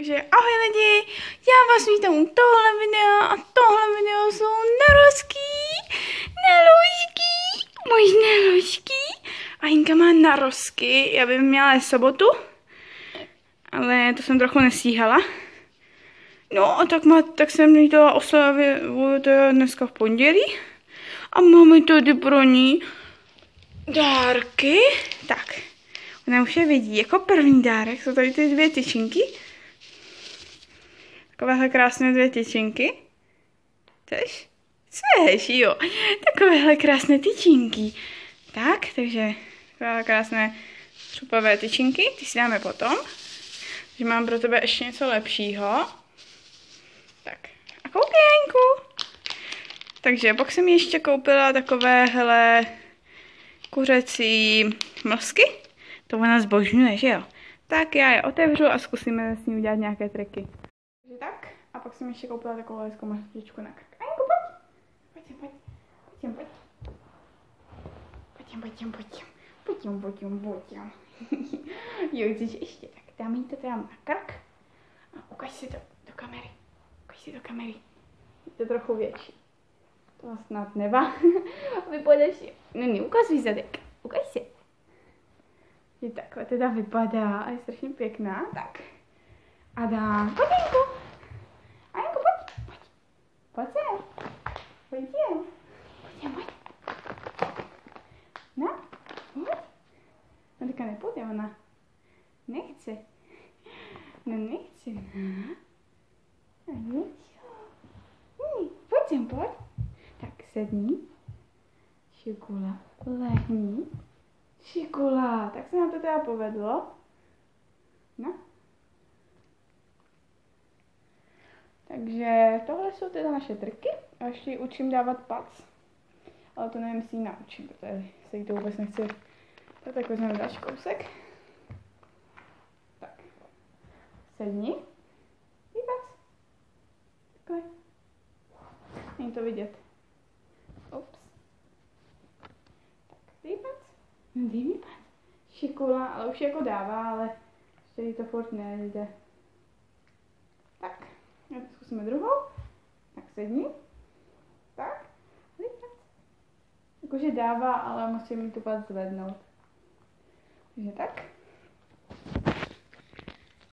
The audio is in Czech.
Takže ahoj lidi, já vás vítám u tohle videa a tohle video jsou narozky, možná ložky. A Jinka má narozky, já bych měla sobotu, ale to jsem trochu nestíhala. No a tak jsem jí dala oslavit dneska v pondělí a máme tady pro ní dárky. Tak, ona už je vidí, jako první dárek jsou tady ty dvě tyčinky. Takovéhle krásné dvě tyčinky. Chceš, jo. Takovéhle krásné tyčinky. Tak, takže takové krásné třupavé tyčinky, ty si dáme potom. Takže mám pro tebe ještě něco lepšího. Tak, a koukej, Janku. Takže pak jsem ještě koupila takovéhle kuřecí mlsky. To ona zbožňuje, že jo? Tak já je otevřu a zkusíme s ní udělat nějaké triky. Takže tak, a pak jsem ještě koupila takovou hezkou maštičku na krk. A Janku, pojď. Jo, chceš ještě, tak dám jí to teda na krk a ukaž si to do kamery. Je to trochu větší. To snad nevá. Vypadá si. No, ukazuj zadek. Ukaž si. Je takhle teda vypadá a je strašně pěkná. Tak. A dám. Pojď, Janku. A Janku, pojď. Pojď sem. No, pojď. No, teďka nepůjde ona. Nechce. No, nechce. No, pojď. Tak sedni. Šikula. Lehni. Šikula. Tak se nám to teda povedlo. No. Takže tohle jsou teda naše trky. A ještě ji učím dávat pac. Ale to nevím, jestli ji naučím, protože se jí to vůbec nechci. Tak vezmeme další kousek. Tak. Sedni. Výpac. Takhle. Není to vidět. Ups. Tak, výpac. Výpac. Šikula, ale už jako dává, ale ještě jí to furt nejde. Tak. Já to zkusíme druhou. Tak sedni. Tak. Výpac. Jakože dává, ale musím jí tu pát zvednout. Takže tak.